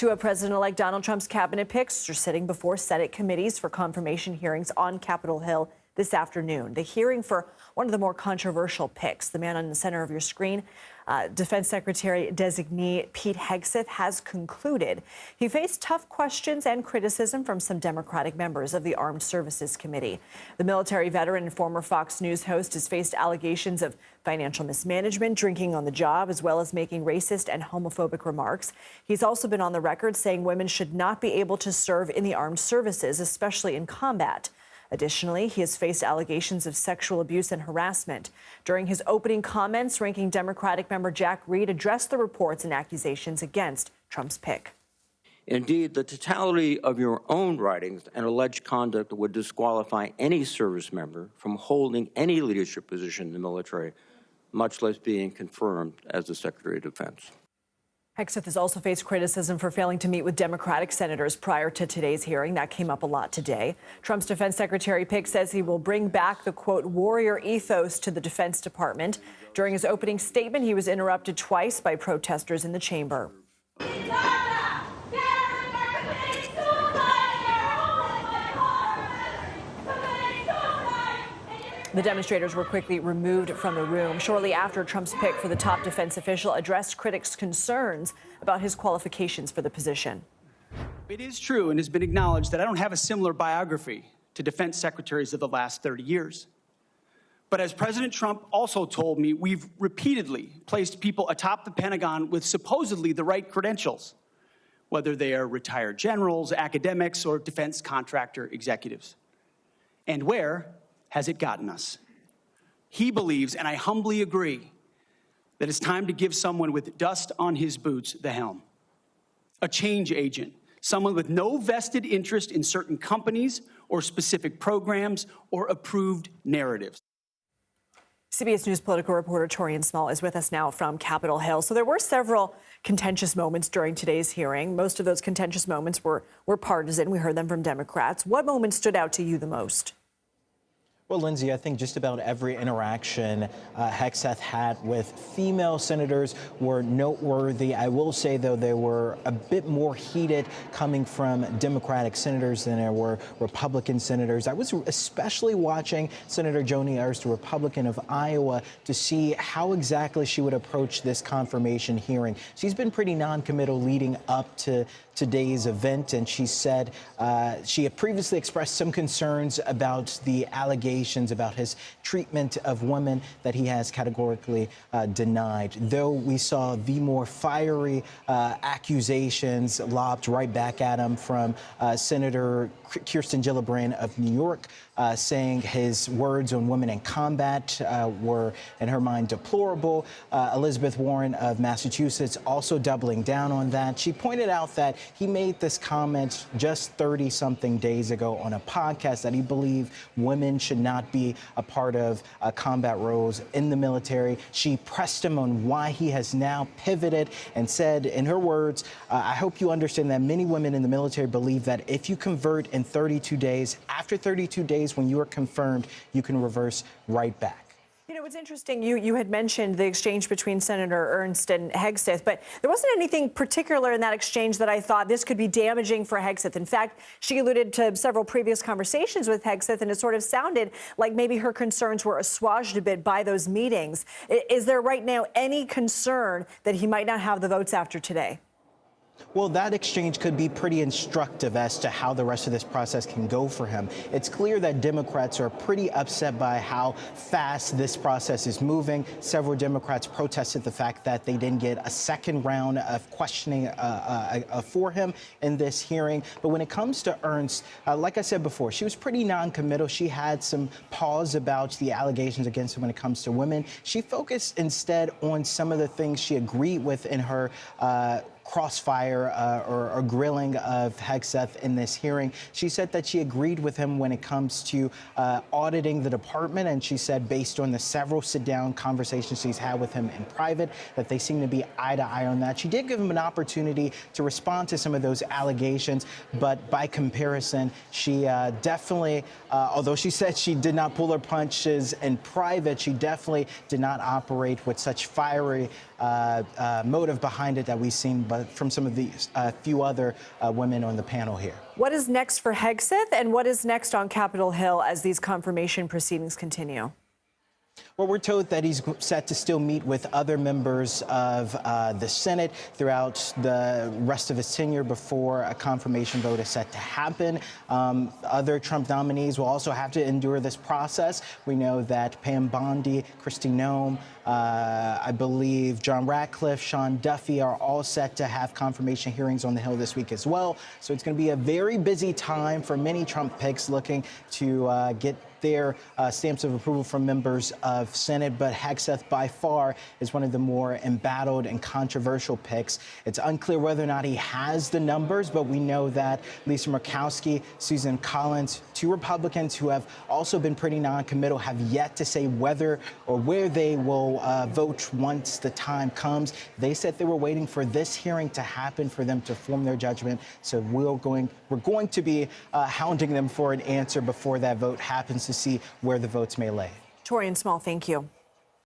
Two of President-elect Donald Trump's cabinet picks are sitting before Senate committees for confirmation hearings on Capitol Hill this afternoon. The hearing for one of the more controversial picks, the man on the center of your screen, Defense Secretary designee Pete Hegseth, has concluded. He faced tough questions and criticism from some Democratic members of the Armed Services Committee. The military veteran and former Fox News host has faced allegations of financial mismanagement, drinking on the job, as well as making racist and homophobic remarks. He's also been on the record saying women should not be able to serve in the armed services, especially in combat. Additionally, he has faced allegations of sexual abuse and harassment. During his opening comments, ranking Democratic member Jack Reed addressed the reports and accusations against Trump's pick. Indeed, the totality of your own writings and alleged conduct would disqualify any service member from holding any leadership position in the military, much less being confirmed as the Secretary of Defense. Hegseth has also faced criticism for failing to meet with Democratic senators prior to today's hearing. That came up a lot today. Trump's defense secretary pick says he will bring back the, quote, warrior ethos to the Defense Department. During his opening statement, he was interrupted twice by protesters in the chamber. The demonstrators were quickly removed from the room. Shortly after, Trump's pick for the top defense official addressed critics' concerns about his qualifications for the position. It is true and has been acknowledged that I don't have a similar biography to defense secretaries of the last 30 years. But as President Trump also told me, we've repeatedly placed people atop the Pentagon with supposedly the right credentials, whether they are retired generals, academics, or defense contractor executives. And where has it gotten us? He believes, and I humbly agree, that it's time to give someone with dust on his boots the helm. A change agent, someone with no vested interest in certain companies or specific programs or approved narratives. CBS News political reporter Taurean Small is with us now from Capitol Hill. So there were several contentious moments during today's hearing. Most of those contentious moments were partisan. We heard them from Democrats. What moment stood out to you the most? Well, Lindsay, I think just about every interaction Hegseth had with female senators were noteworthy. I will say, though, they were a bit more heated coming from Democratic senators than there were Republican senators. I was especially watching Senator Joni Ernst, a Republican of Iowa, to see how exactly she would approach this confirmation hearing. She's been pretty non-committal leading up to today's event, and she said she had previously expressed some concerns about the allegations about his treatment of women that he has categorically denied. Though we saw the more fiery accusations lobbed right back at him from Senator Kirsten Gillibrand of New York, saying his words on women in combat were, in her mind, deplorable. Elizabeth Warren of Massachusetts also doubling down on that. She pointed out that he made this comment just 30-something days ago on a podcast that he believed women should not be a part of combat roles in the military. She pressed him on why he has now pivoted and said, in her words, I hope you understand that many women in the military believe that if you convert in 32 days, after 32 days, when you are confirmed, you can reverse right back. You know, it's interesting. You had mentioned the exchange between Senator Ernst and Hegseth, but there wasn't anything particular in that exchange that I thought this could be damaging for Hegseth. In fact, she alluded to several previous conversations with Hegseth, and it sort of sounded like maybe her concerns were assuaged a bit by those meetings. Is there right now any concern that he might not have the votes after today? Well, that exchange could be pretty instructive as to how the rest of this process can go for him. It's clear that Democrats are pretty upset by how fast this process is moving. Several Democrats protested the fact that they didn't get a second round of questioning for him in this hearing. But when it comes to Ernst, like I said before, she was pretty non-committal. She had some pause about the allegations against her when it comes to women. She focused instead on some of the things she agreed with in her crossfire or grilling of Hegseth in this hearing. She said that she agreed with him when it comes to auditing the department, and she said based on the several sit-down conversations she's had with him in private that they seem to be eye to eye on that. She did give him an opportunity to respond to some of those allegations, but by comparison, she definitely, although she said she did not pull her punches in private, she definitely did not operate with such fiery motive behind it that we've seen but from some of these few other women on the panel here. What is next for Hegseth, and what is next on Capitol Hill as these confirmation proceedings continue? Well, we're told that he's set to still meet with other members of the Senate throughout the rest of his tenure before a confirmation vote is set to happen. Other Trump nominees will also have to endure this process. We know that Pam Bondi, Kristi Noem, I believe John Ratcliffe, Sean Duffy are all set to have confirmation hearings on the Hill this week as well. So it's going to be a very busy time for many Trump picks looking to get their stamps of approval from members of Senate, but Hegseth by far is one of the more embattled and controversial picks. It's unclear whether or not he has the numbers, but we know that Lisa Murkowski, Susan Collins, two Republicans who have also been pretty non-committal, have yet to say whether or where they will vote once the time comes. They said they were waiting for this hearing to happen for them to form their judgment. So we're going to be hounding them for an answer before that vote happens to see where the votes may lay. Taurean Small, thank you.